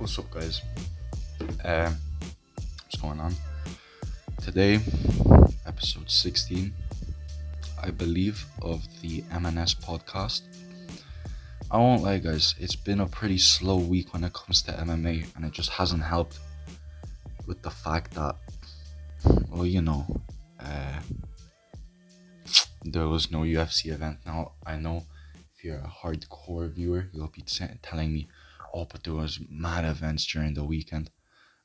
What's up, guys? What's going on? Today, episode 16, I believe, of the MNS podcast. I won't lie, guys, it's been a pretty slow week when it comes to MMA, and it just hasn't helped with the fact that, uh, there was no UFC event. Now, I know if you're a hardcore viewer, you'll be telling me, oh, but there was mad events during the weekend.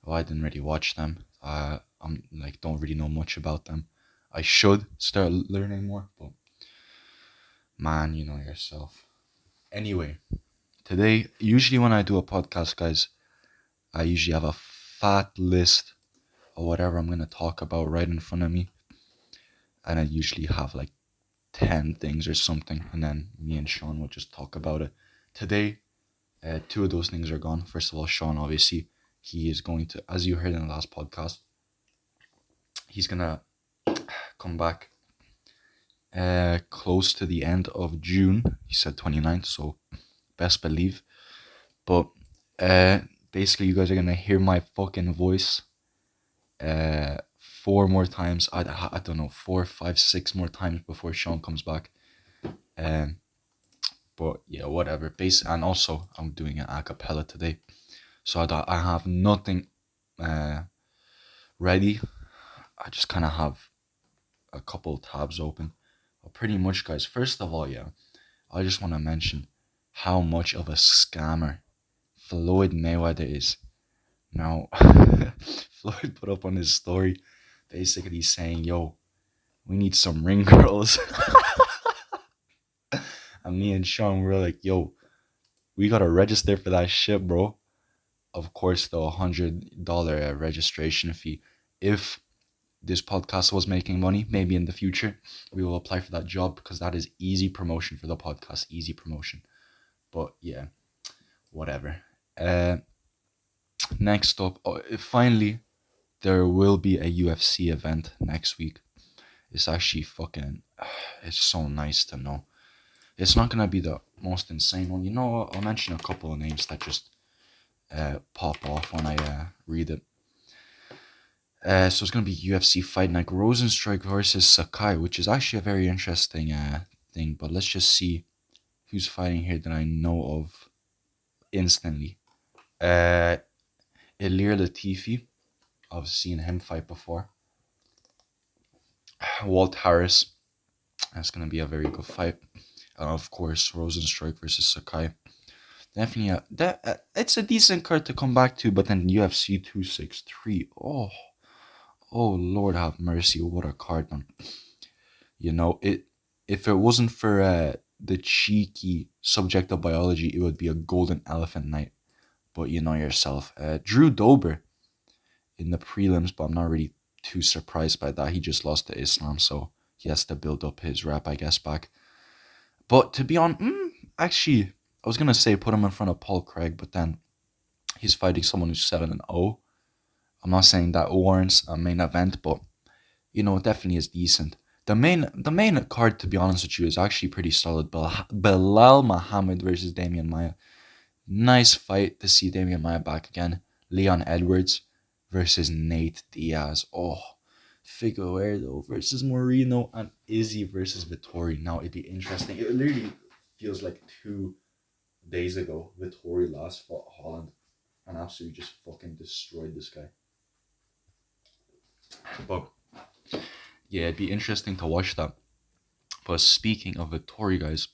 Well, I didn't really watch them. I'm don't really know much about them. I should start learning more, but man, you know yourself. Anyway, today, usually when I do a podcast, guys, I usually have a fat list of whatever I'm gonna talk about right in front of me, and I usually have like 10 things or something, and then me and Sean will just talk about it. Today, two of those things are gone. First of all, Sean, obviously, he is going to, as you heard in the last podcast, he's gonna come back close to the end of June. He said 29th, so best believe. But basically, you guys are gonna hear my fucking voice four more times. I don't know, 4, 5, 6 more times before Sean comes back. But yeah, whatever. And also, I'm doing an a cappella today, so I have nothing ready. I just kind of have a couple tabs open. But pretty much, guys, first of all, yeah, I just want to mention how much of a scammer Floyd Mayweather is. Now, Floyd put up on his story basically saying, yo, we need some ring girls. And me and Sean were like, yo, we gotta register for that shit, bro. Of course, the $100 registration fee. If this podcast was making money, maybe in the future, we will apply for that job because that is easy promotion for the podcast. Easy promotion. But yeah, whatever. Next up, finally, there will be a UFC event next week. It's actually fucking, it's so nice to know. It's not gonna be the most insane one. You know, I'll mention a couple of names that just pop off when I read it. So it's gonna be UFC Fight Night Rosenstrike versus Sakai, which is actually a very interesting thing. But let's just see who's fighting here that I know of instantly. Ilir Latifi, I've seen him fight before. Walt Harris, that's gonna be a very good fight. And of course, Rosenstrike versus Sakai. Definitely, it's a decent card to come back to. But then UFC 263, oh Lord have mercy, what a card, man. You know, if it wasn't for the cheeky subject of biology, it would be a golden elephant night. But you know yourself. Drew Dober in the prelims, but I'm not really too surprised by that. He just lost to Islam, so he has to build up his rep, I guess, back. But to be honest, actually, I was gonna say put him in front of Paul Craig, but then he's fighting someone who's 7-0. I'm not saying that warrants a main event, but you know, it definitely is decent. The main card, to be honest with you, is actually pretty solid. Belal Muhammad versus Damian Maia. Nice fight to see Damian Maia back again. Leon Edwards versus Nate Diaz. Oh, Figueiredo versus Moreno, and Izzy versus Vittori. Now it'd be interesting. It literally feels like 2 days ago Vittori last fought Holland and absolutely just fucking destroyed this guy. But yeah, it'd be interesting to watch that. But speaking of Vittori, guys,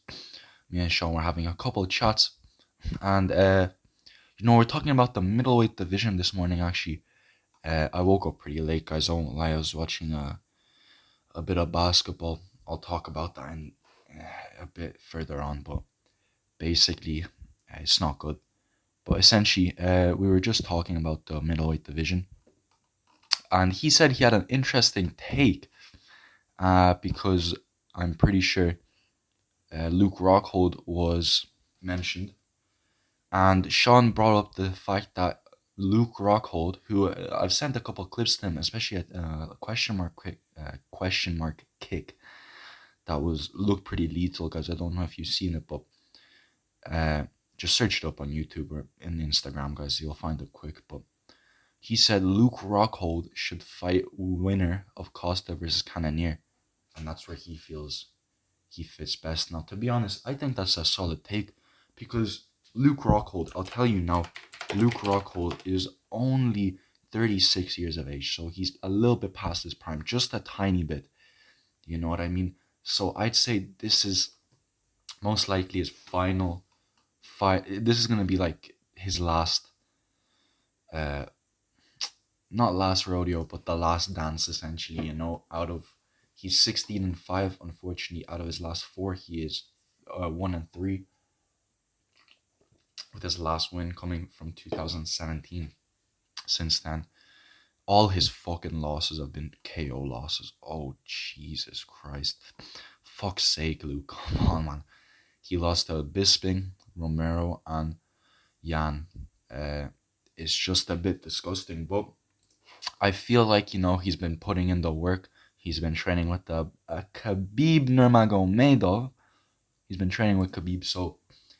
me and Sean were having a couple of chats, and we're talking about the middleweight division this morning. Actually, I woke up pretty late, guys. I won't lie. I was watching a bit of basketball. I'll talk about that in a bit further on, but basically, it's not good. But essentially, we were just talking about the middleweight division, and he said he had an interesting take, because I'm pretty sure Luke Rockhold was mentioned, and Sean brought up the fact that Luke Rockhold, who I've sent a couple of clips to him, especially at question mark kick, that looked pretty lethal, guys. I don't know if you've seen it, but Just search it up on YouTube or in Instagram, guys. You'll find it quick. But he said Luke Rockhold should fight winner of Costa versus Cannonier, and that's where he feels he fits best. Now, to be honest, I think that's a solid take because Luke Rockhold, I'll tell you now, Luke Rockhold is only 36 years of age, so he's a little bit past his prime, just a tiny bit. You know what I mean? So I'd say this is most likely his final fight. This is gonna be like his last, uh, not last rodeo, but the last dance essentially. You know, out of he's 16-5. Unfortunately, out of his last four, he is 1-3. With his last win coming from 2017. Since then, all his fucking losses have been KO losses. Oh, Jesus Christ. Fuck's sake, Luke. Come on, man. He lost to Bisping, Romero, and Yan. It's just a bit disgusting, but I feel like, he's been putting in the work. He's been training with the Khabib Nurmagomedov. He's been training with Khabib, so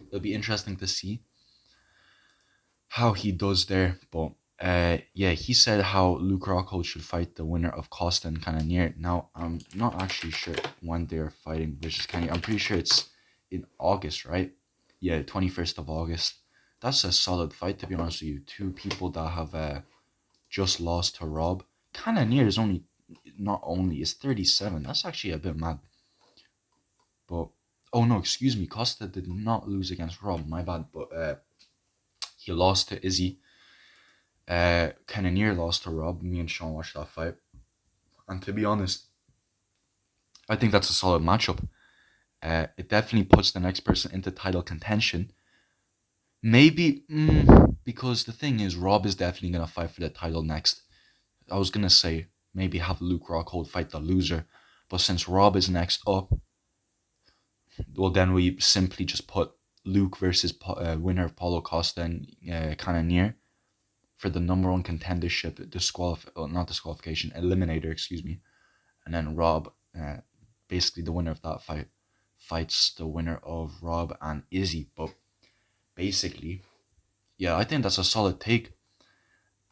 it'll be interesting to see how he does there. But he said how Luke Rockhold should fight the winner of Costa and Cannonier. Now, I'm not actually sure when they're fighting versus Cannonier. I'm pretty sure it's in August, right? Yeah, 21st of August. That's a solid fight, to be honest with you. Two people that have just lost to Rob. Cannonier is is 37. That's actually a bit mad. But, oh no, excuse me. Costa did not lose against Rob. My bad. But he lost to Izzy. Cannonier lost to Rob. Me and Sean watched that fight. And to be honest, I think that's a solid matchup. It definitely puts the next person into title contention. Maybe, because the thing is, Rob is definitely going to fight for the title next. I was going to say, maybe have Luke Rockhold fight the loser. But since Rob is next up, well, then we simply just put Luke versus winner of Paulo Costa and Cannonier for the number one contendership, not disqualification, eliminator, excuse me. And then Rob, basically the winner of that fight, fights the winner of Rob and Izzy. But basically, yeah, I think that's a solid take.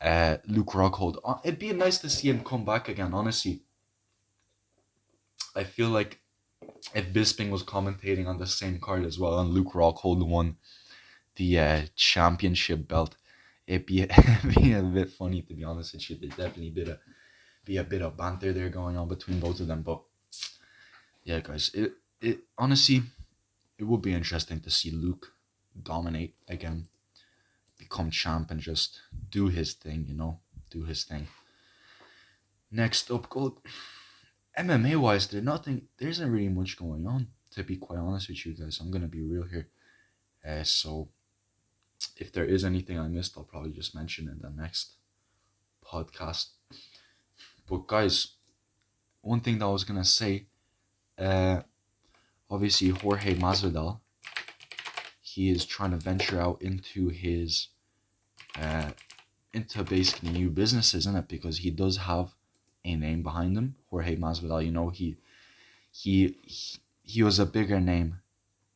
Luke Rockhold. It'd be nice to see him come back again, honestly. I feel like if Bisping was commentating on the same card as well and Luke Rockhold won the championship belt, it'd be a bit funny, to be honest with you. There'd definitely be a bit of banter there going on between both of them. But yeah, guys, it honestly, it would be interesting to see Luke dominate again, become champ, and just do his thing, do his thing. Next up, MMA wise, there isn't really much going on, to be quite honest with you guys. I'm gonna be real here. So if there is anything I missed, I'll probably just mention in the next podcast. But guys, one thing that I was gonna say, obviously Jorge Masvidal, he is trying to venture out into his into basically new businesses, isn't it? Because he does have a name behind him. Jorge Masvidal, he was a bigger name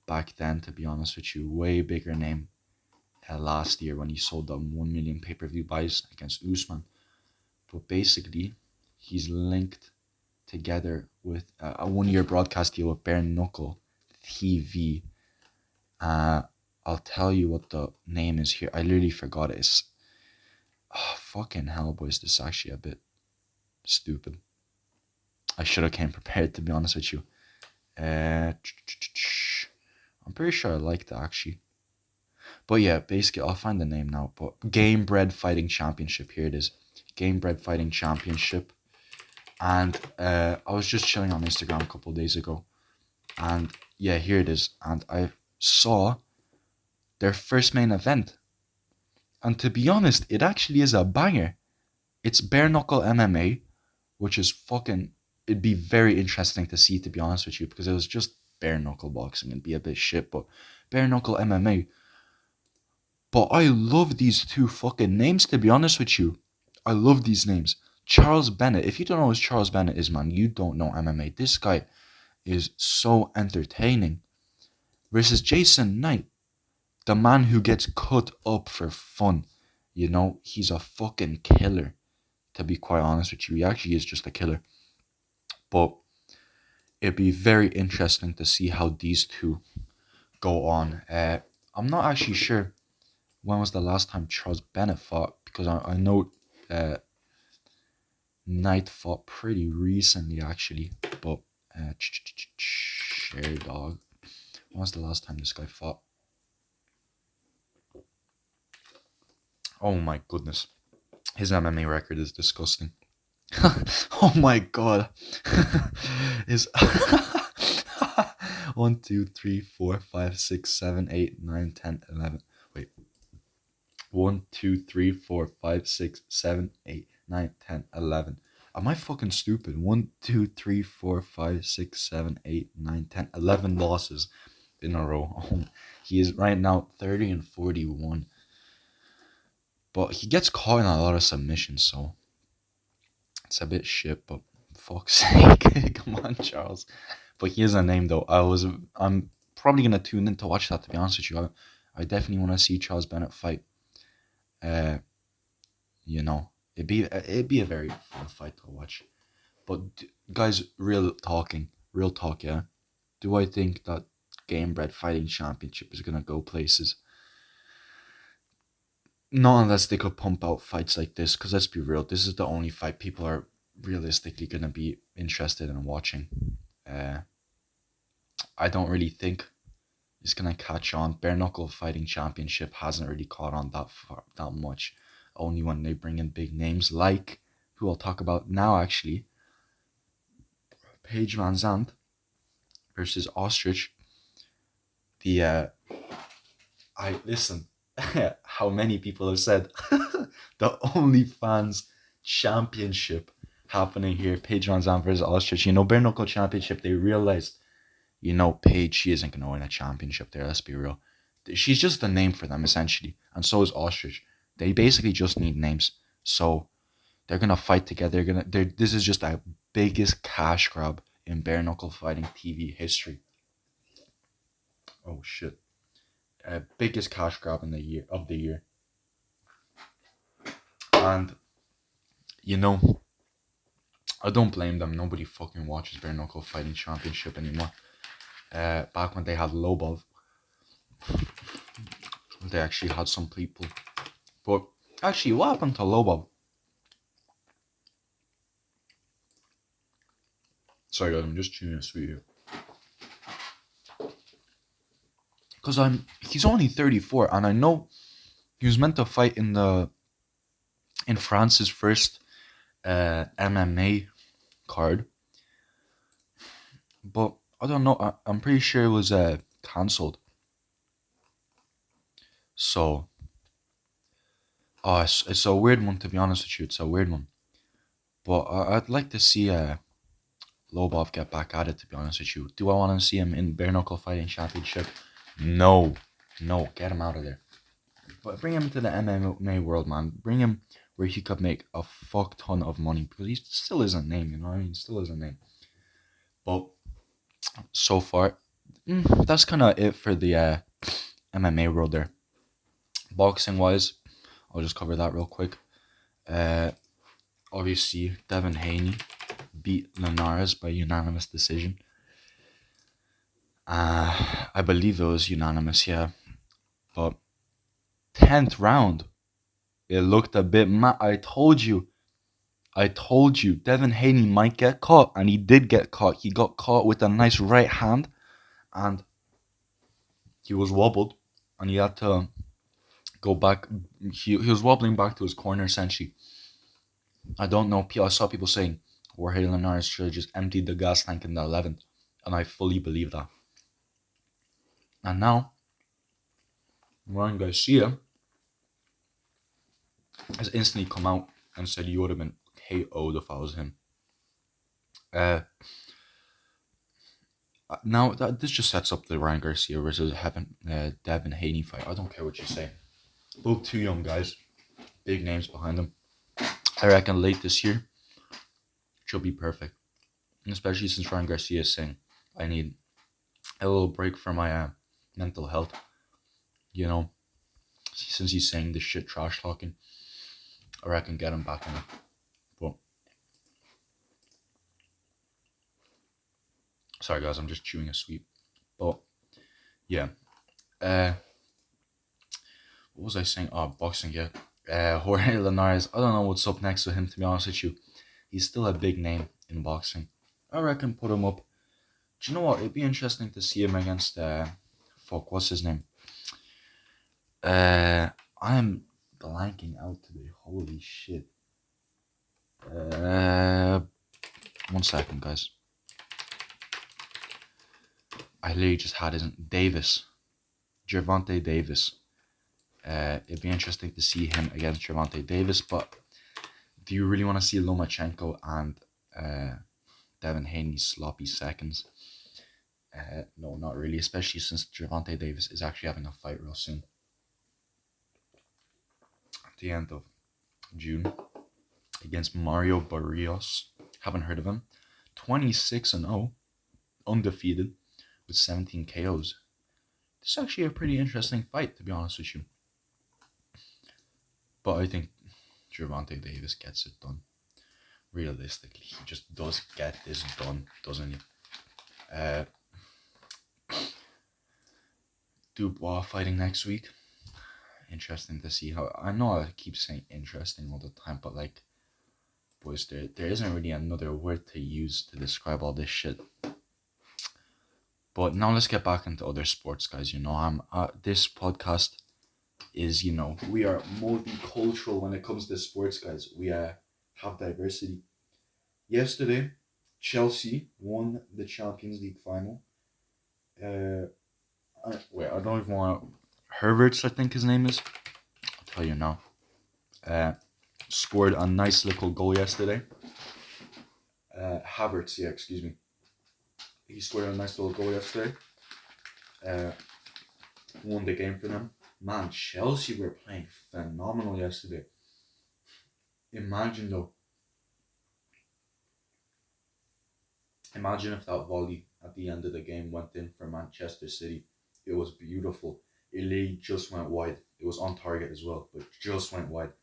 back then, to be honest with you. Way bigger name last year when he sold them 1 million pay-per-view buys against Usman. But basically, he's linked together with a 1-year broadcast deal with Bare Knuckle TV. I'll tell you what the name is here. I literally forgot it. It's fucking hell, boys. This is actually a bit stupid. I should have came prepared, to be honest with you. I'm pretty sure I liked it, actually. But yeah, basically, I'll find the name now. But Game Bred Fighting Championship. Here it is. Game Bred Fighting Championship. And I was just chilling on Instagram a couple of days ago. And yeah, here it is. And I saw their first main event. And to be honest, it actually is a banger. It's Bare Knuckle MMA, which is it'd be very interesting to see, to be honest with you, because it was just bare knuckle boxing. It'd be a bit shit, but Bare Knuckle MMA. But I love these two fucking names, to be honest with you. I love these names. Charles Bennett. If you don't know who Charles Bennett is, man, you don't know MMA. This guy is so entertaining. Versus Jason Knight. the man who gets cut up for fun. He's a fucking killer. To be quite honest with you, he actually is just a killer. But it'd be very interesting to see how these two go on. I'm not actually sure when was the last time Charles Bennett fought, because I know Knight fought pretty recently actually. But share dog. When was the last time this guy fought? Oh my goodness. His MMA record is disgusting. Oh my god. His 1, 2, 3, 4, 5, 6, 7, 8, 9, 10, 11. Wait. 1, 2, 3, 4, 5, 6, 7, 8, 9, 10, 11. Am I fucking stupid? 1, 2, 3, 4, 5, 6, 7, 8, 9, 10, 11 losses in a row. He is right now 30 and 41. But he gets caught in a lot of submissions, so it's a bit shit, but fuck's sake. Come on, Charles. But he is a name though. I'm probably gonna tune in to watch that, to be honest with you. I definitely want to see Charles Bennett fight. It'd be a very fun fight to watch. But guys, real talk, yeah. Do I think that Gamebred Fighting Championship is gonna go places? Not unless they could pump out fights like this, because let's be real, this is the only fight people are realistically going to be interested in watching. I don't really think it's going to catch on. Bare Knuckle Fighting Championship hasn't really caught on that much. Only when they bring in big names like, who I'll talk about now actually, Paige Van Zandt versus Ostrich. Listen, how many people have said the OnlyFans Championship happening here, Paige Van Zandt versus Ostrich. Bare Knuckle Championship, they realized, Paige, she isn't going to win a championship there, let's be real. She's just a name for them, essentially. And so is Ostrich. They basically just need names. So they're going to fight together. This is just the biggest cash grab in bare knuckle fighting TV history. Oh, shit. Biggest cash grab in the year. And, I don't blame them. Nobody fucking watches bare knuckle fighting championship anymore. Back when they had Lobov, they actually had some people. But actually, what happened to Lobov? Sorry guys, I'm just chewing a sweet here. Because he's only 34, and I know he was meant to fight in France's first MMA card. But I don't know, I'm pretty sure it was cancelled. So, it's a weird one, to be honest with you. It's a weird one. But I'd like to see Lobov get back at it, to be honest with you. Do I want to see him in bare knuckle fighting championship? No, get him out of there. But bring him to the MMA world, man. Bring him where he could make a fuck ton of money, because he still is a name, you know what I mean? Still is a name. But so far, that's kind of it for the MMA world there. Boxing wise, I'll just cover that real quick. Obviously, Devin Haney beat Linares by unanimous decision. I believe it was unanimous, yeah. But 10th round, it looked a bit I told you, Devin Haney might get caught, and he did get caught. He got caught with a nice right hand, and he was wobbled, and he had to go back. He was wobbling back to his corner, essentially. I don't know. I saw people saying Jorge Linares should have just emptied the gas tank in the 11th, and I fully believe that. And now, Ryan Garcia has instantly come out and said he would have been KO'd if I was him. Now, this just sets up the Ryan Garcia versus Devin Haney fight. I don't care what you say. Both two young guys. Big names behind them. I reckon late this year should be perfect. And especially since Ryan Garcia is saying, I need a little break for my mental health. you know, since he's saying this shit trash talking, I reckon get him back in it. But sorry guys, I'm just chewing a sweet. But yeah. What was I saying? Oh, boxing, yeah. Jorge Linares. I don't know what's up next to him, to be honest with you. He's still a big name in boxing. I reckon put him up. Do you know what? It'd be interesting to see him against what's his name? I'm blanking out today. Holy shit. 1 second, guys. I literally just had his Davis. Gervonta Davis. It'd be interesting to see him against Gervonta Davis, but do you really want to see Lomachenko and Devin Haney's sloppy seconds? No, not really, especially since Gervonta Davis is actually having a fight real soon. At the end of June against Mario Barrios. Haven't heard of him. 26-0, undefeated with 17 KOs. This is actually a pretty interesting fight, to be honest with you. But I think Gervonta Davis gets it done. Realistically, he just does get this done, doesn't he? Dubois fighting next week. Interesting to see how. I know I keep saying interesting all the time, but like, boys, there isn't really another word to use to describe all this shit. But now let's get back into other sports, guys. You know, this podcast is, you know, we are multicultural when it comes to sports, guys. We have diversity. Yesterday, Chelsea won the Champions League final. I don't even want Herberts, I think his name is. I'll tell you now. Scored a nice little goal yesterday. Havertz, yeah, excuse me. He scored a nice little goal yesterday. Won the game for them. Man, Chelsea were playing phenomenal yesterday. Imagine if that volley at the end of the game went in for Manchester City. It was beautiful. It literally just went wide. It was on target as well, but just went wide.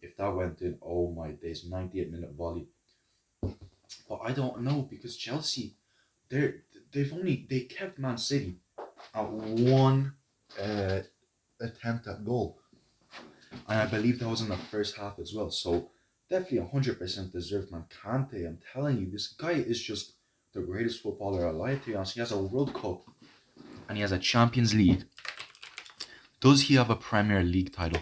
If that went in, oh my days, 98-minute volley. But I don't know, because Chelsea, they kept Man City at one attempt at goal. And I believe that was in the first half as well. So definitely 100% deserved, man. Kante, I'm telling you, this guy is just the greatest footballer alive, to be honest. He has a World Cup and he has a Champions League. Does he have a Premier League title?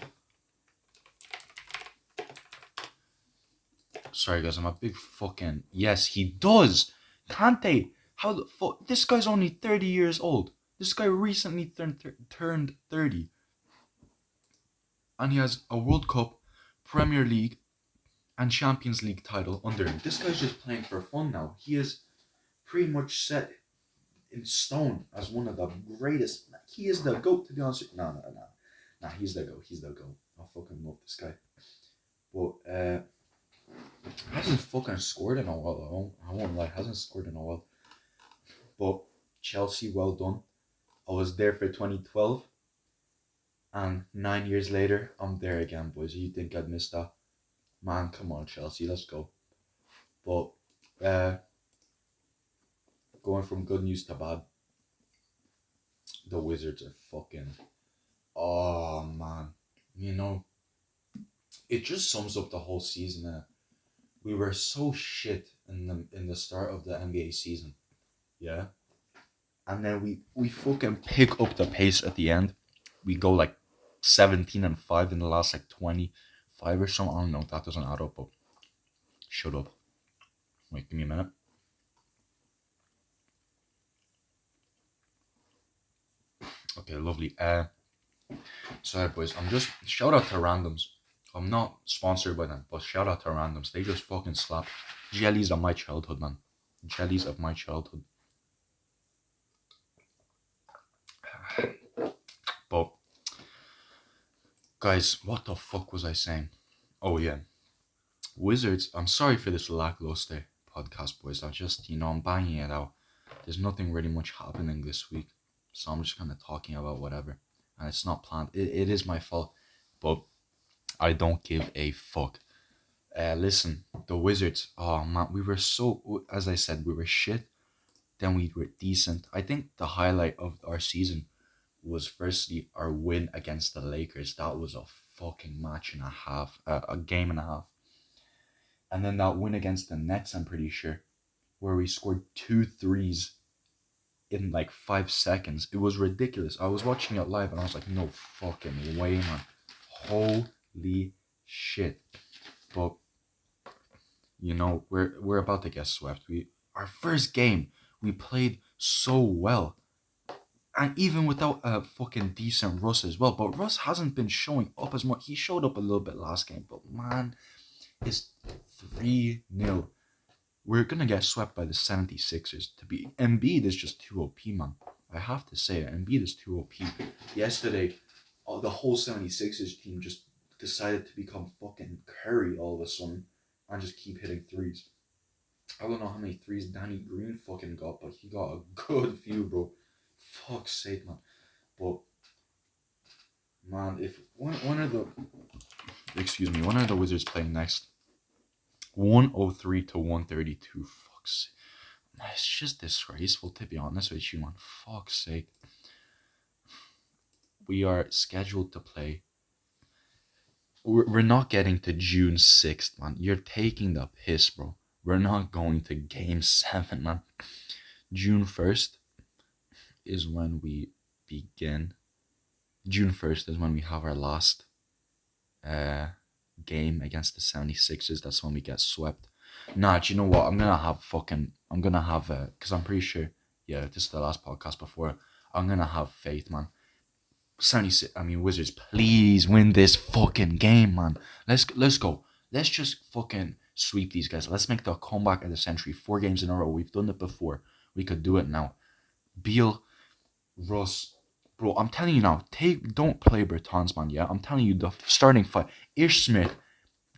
Sorry guys, I'm a big fucking... Yes, he does! Kante! How the fuck... This guy's only 30 years old. This guy recently turned 30. And he has a World Cup, Premier League, and Champions League title under him. This guy's just playing for fun now. He is pretty much set in stone as one of the greatest. He is the GOAT, to be honest with you. Nah, he's the GOAT. He's the GOAT. I fucking love this guy. But, hasn't fucking scored in a while. I won't lie, hasn't scored in a while. But Chelsea, well done. I was there for 2012. And 9 years later, I'm there again, boys. You think I'd miss that? Man, come on, Chelsea, let's go. But, going from good news to bad. The Wizards are fucking... Oh, man. You know, it just sums up the whole season. We were so shit in the start of the NBA season. Yeah? And then we fucking pick up the pace at the end. We go like 17-5 in the last like 25 or something. I don't know. That doesn't add up, but shut up. Wait, give me a minute. Okay, lovely. Sorry, boys. I'm just... Shout out to Randoms. I'm not sponsored by them, but shout out to Randoms. They just fucking slap. Jellies of my childhood, man. Jellies of my childhood. But, guys, what the fuck was I saying? Oh, yeah. Wizards, I'm sorry for this lackluster podcast, boys. I'm just, I'm banging it out. There's nothing really much happening this week, so I'm just kind of talking about whatever. and it's not planned. It is my fault, but I don't give a fuck. Listen, the Wizards. Oh man, we were so. As I said, we were shit. Then we were decent. I think the highlight of our season was firstly our win against the Lakers. That was a fucking match and a half, a game and a half. And then that win against the Nets, I'm pretty sure, where we scored 2 threes in like 5 seconds. It was ridiculous. I was watching it live and I was like, no fucking way, man. Holy shit. But we're about to get swept. Our first game, we played so well. And even without a fucking decent Russ as well. But Russ hasn't been showing up as much. He showed up a little bit last game. But man, it's 3-0. We're going to get swept by the 76ers. To be Embiid is just too OP, man. I have to say it. Embiid is too OP. Yesterday, the whole 76ers team just decided to become fucking Curry all of a sudden and just keep hitting threes. I don't know how many threes Danny Green fucking got, but he got a good few, bro. Fuck's sake, man. But man, if when are the Wizards playing next? 103 to 132. Fuck's sake. It's just disgraceful, to be honest with you, man. Fuck's sake. We are scheduled to play. We're not getting to June 6th, man. You're taking the piss, bro. We're not going to Game 7, man. June 1st is when we begin. June 1st is when we have our last game against the 76ers. That's when we get swept. Nah, do you know what? I'm gonna have, because I'm pretty sure, this is the last podcast before. I'm gonna have faith, man. Wizards, please win this fucking game, man. Let's go. Let's just fucking sweep these guys. Let's make the comeback of the century. 4 games in a row. We've done it before. We could do it now. Beal, Russ, bro, I'm telling you now, don't play Bertans, man, yeah? I'm telling you, the starting 5, Ish Smith,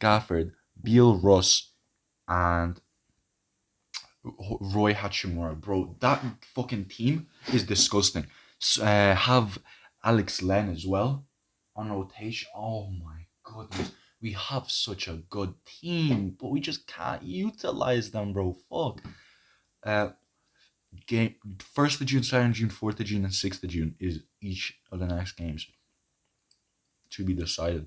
Gafford, Beal, Russ, and Roy Hachimura, bro. That fucking team is disgusting. Have Alex Len as well on rotation. Oh my goodness. We have such a good team, but we just can't utilize them, bro. Fuck. Game 1st of June, 2nd of June, 4th of June, and 6th of June is each of the next games to be decided.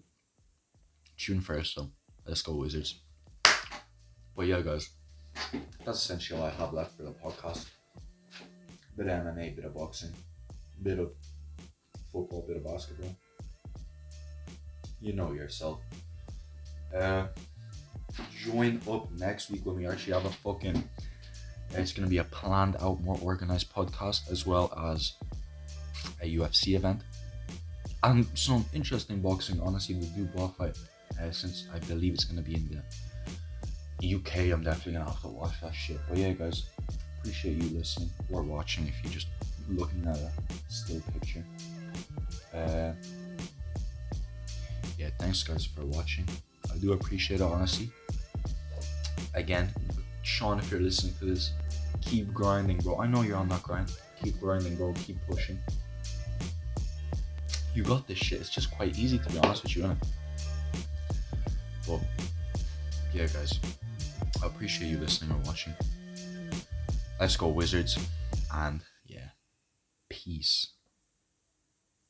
June 1st, so let's go Wizards. But yeah, guys, that's essentially all I have left for the podcast. Bit of MMA, bit of boxing, bit of football, bit of basketball. You know yourself. Join up next week when we actually have a fucking... It's going to be a planned out, more organized podcast, as well as a UFC event. And some interesting boxing, honestly, the Dubois fight, since I believe it's going to be in the UK. I'm definitely going to have to watch that shit. But yeah, guys, appreciate you listening or watching if you're just looking at a still picture. Yeah, thanks guys for watching. I do appreciate it, honestly. Again, Sean, if you're listening to this, keep grinding, bro. I know you're on that grind. Keep grinding, bro. Keep pushing. You got this shit. It's just quite easy, to be honest with you, innit? But yeah, guys, I appreciate you listening or watching. Let's go Wizards, and yeah, peace.